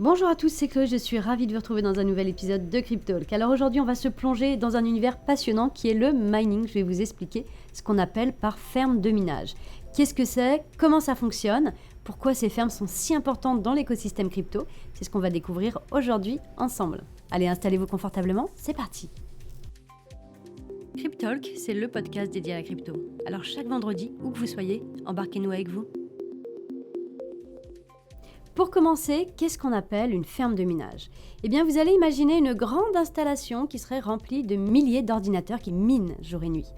Bonjour à tous, c'est Chloé, je suis ravie de vous retrouver dans un nouvel épisode de Cryptalk. Alors aujourd'hui, on va se plonger dans un univers passionnant qui est le mining. Je vais vous expliquer ce qu'on appelle par ferme de minage. Qu'est-ce que c'est? Comment ça fonctionne? Pourquoi ces fermes sont si importantes dans l'écosystème crypto? C'est ce qu'on va découvrir aujourd'hui ensemble. Allez, installez-vous confortablement, c'est parti! Cryptalk, c'est le podcast dédié à la crypto. Alors chaque vendredi, où que vous soyez, embarquez-nous avec vous. Pour commencer, qu'est-ce qu'on appelle une ferme de minage? Eh bien, vous allez imaginer une grande installation qui serait remplie de milliers d'ordinateurs qui minent jour et nuit.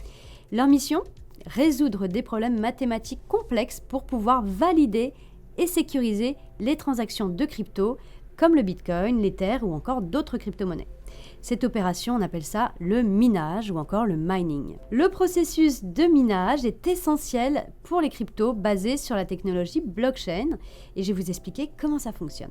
Leur mission? Résoudre des problèmes mathématiques complexes pour pouvoir valider et sécuriser les transactions de crypto, comme le Bitcoin, l'Ether ou encore d'autres crypto-monnaies. Cette opération, on appelle ça le minage ou encore le mining. Le processus de minage est essentiel pour les cryptos basés sur la technologie blockchain et je vais vous expliquer comment ça fonctionne.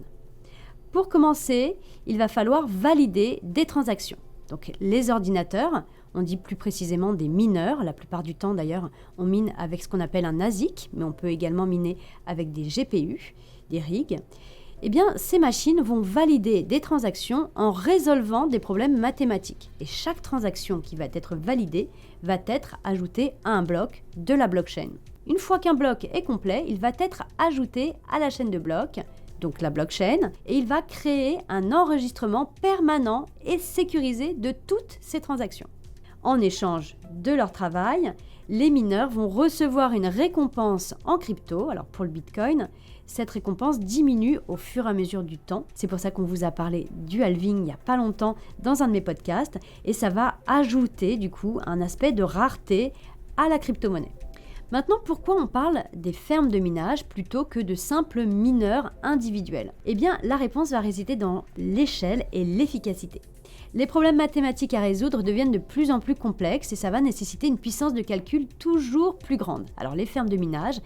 Pour commencer, il va falloir valider des transactions. Donc les ordinateurs, on dit plus précisément des mineurs, la plupart du temps d'ailleurs on mine avec ce qu'on appelle un ASIC, mais on peut également miner avec des GPU, des rigs. Eh bien, ces machines vont valider des transactions en résolvant des problèmes mathématiques. Et chaque transaction qui va être validée va être ajoutée à un bloc de la blockchain. Une fois qu'un bloc est complet, il va être ajouté à la chaîne de blocs, donc la blockchain, et il va créer un enregistrement permanent et sécurisé de toutes ces transactions. En échange de leur travail, les mineurs vont recevoir une récompense en crypto. Alors pour le Bitcoin, cette récompense diminue au fur et à mesure du temps. C'est pour ça qu'on vous a parlé du halving il n'y a pas longtemps dans un de mes podcasts. Et ça va ajouter du coup un aspect de rareté à la crypto-monnaie. Maintenant, pourquoi on parle des fermes de minage plutôt que de simples mineurs individuels? Eh bien, la réponse va résider dans l'échelle et l'efficacité. Les problèmes mathématiques à résoudre deviennent de plus en plus complexes et ça va nécessiter une puissance de calcul toujours plus grande. Alors les fermes de minage,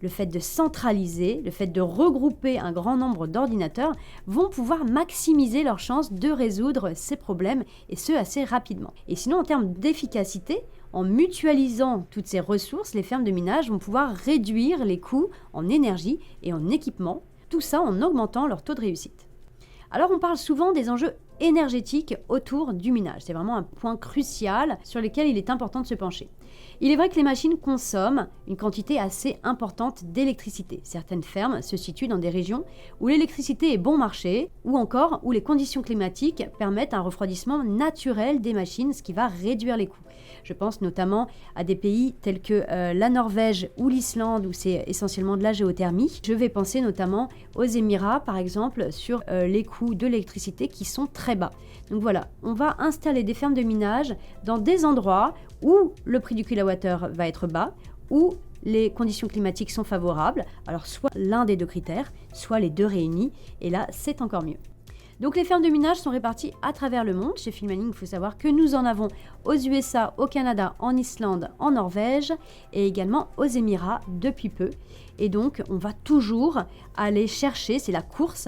le fait de centraliser, le fait de regrouper un grand nombre d'ordinateurs vont pouvoir maximiser leurs chances de résoudre ces problèmes et ce assez rapidement. Et sinon en termes d'efficacité, en mutualisant toutes ces ressources, les fermes de minage vont pouvoir réduire les coûts en énergie et en équipement, tout ça en augmentant leur taux de réussite. Alors on parle souvent des enjeux énergétiques autour du minage. C'est vraiment un point crucial sur lequel il est important de se pencher. Il est vrai que les machines consomment une quantité assez importante d'électricité. Certaines fermes se situent dans des régions où l'électricité est bon marché ou encore où les conditions climatiques permettent un refroidissement naturel des machines, ce qui va réduire les coûts. Je pense notamment à des pays tels que la Norvège ou l'Islande où c'est essentiellement de la géothermie. Je vais penser notamment aux Émirats par exemple sur les coûts de l'électricité qui sont très bas. Donc voilà, on va installer des fermes de minage dans des endroits où le prix du kilowattheure va être bas, où les conditions climatiques sont favorables. Alors soit l'un des deux critères, soit les deux réunis, et là c'est encore mieux. Donc les fermes de minage sont réparties à travers le monde. Chez Filmaning, il faut savoir que nous en avons aux USA, au Canada, en Islande, en Norvège et également aux Émirats depuis peu. Et donc on va toujours aller chercher, c'est la course,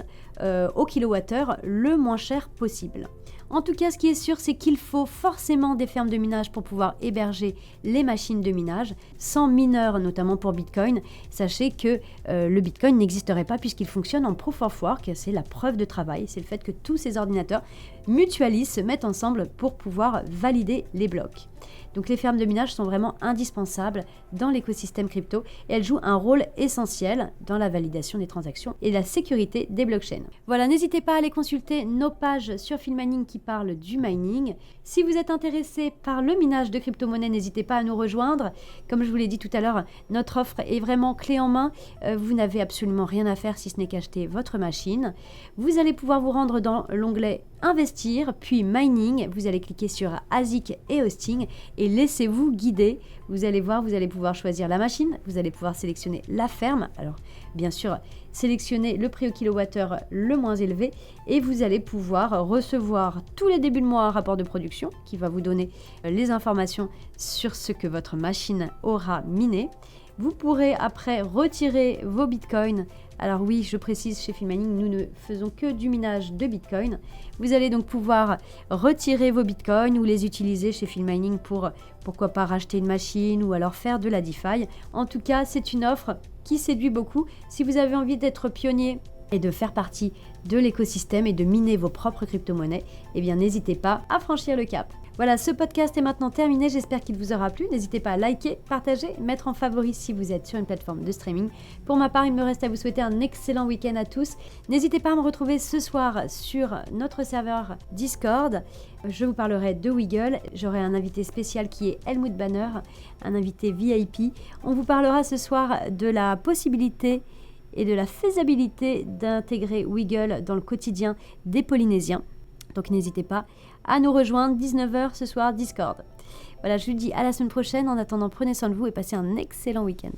au kilowattheure le moins cher possible. En tout cas, ce qui est sûr, c'est qu'il faut forcément des fermes de minage pour pouvoir héberger les machines de minage. Sans mineurs, notamment pour Bitcoin, sachez que le Bitcoin n'existerait pas puisqu'il fonctionne en Proof of Work. C'est la preuve de travail, c'est le fait que tous ces ordinateurs mutualisent, se mettent ensemble pour pouvoir valider les blocs. Donc les fermes de minage sont vraiment indispensables dans l'écosystème crypto et elles jouent un rôle essentiel dans la validation des transactions et la sécurité des blockchains. Voilà, n'hésitez pas à aller consulter nos pages sur Filmaning qui parlent du mining. Si vous êtes intéressé par le minage de crypto-monnaies, n'hésitez pas à nous rejoindre. Comme je vous l'ai dit tout à l'heure, notre offre est vraiment clé en main. Vous n'avez absolument rien à faire si ce n'est qu'acheter votre machine. Vous allez pouvoir vous rendre dans l'onglet Investir, puis Mining. Vous allez cliquer sur ASIC et Hosting et laissez-vous guider. Vous allez voir, vous allez pouvoir choisir la machine, vous allez pouvoir sélectionner la ferme. Alors, bien sûr, sélectionnez le prix au kilowattheure le moins élevé et vous allez pouvoir recevoir tous les débuts de mois un rapport de production qui va vous donner les informations sur ce que votre machine aura miné. Vous pourrez après retirer vos bitcoins. Alors oui, je précise, chez Filmaning, nous ne faisons que du minage de bitcoin. Vous allez donc pouvoir retirer vos bitcoins ou les utiliser chez Filmaning pour, pourquoi pas, racheter une machine ou alors faire de la DeFi. En tout cas, c'est une offre qui séduit beaucoup. Si vous avez envie d'être pionnier et de faire partie de l'écosystème et de miner vos propres crypto-monnaies, eh bien n'hésitez pas à franchir le cap. Voilà, ce podcast est maintenant terminé, j'espère qu'il vous aura plu. N'hésitez pas à liker, partager, mettre en favori si vous êtes sur une plateforme de streaming. Pour ma part, il me reste à vous souhaiter un excellent week-end à tous. N'hésitez pas à me retrouver ce soir sur notre serveur Discord. Je vous parlerai de Wiggle, j'aurai un invité spécial qui est Helmut Banner, un invité VIP. On vous parlera ce soir de la possibilité et de la faisabilité d'intégrer Wiggle dans le quotidien des Polynésiens. Donc n'hésitez pas à nous rejoindre 19h ce soir Discord. Voilà, je vous dis à la semaine prochaine. En attendant, prenez soin de vous et passez un excellent week-end.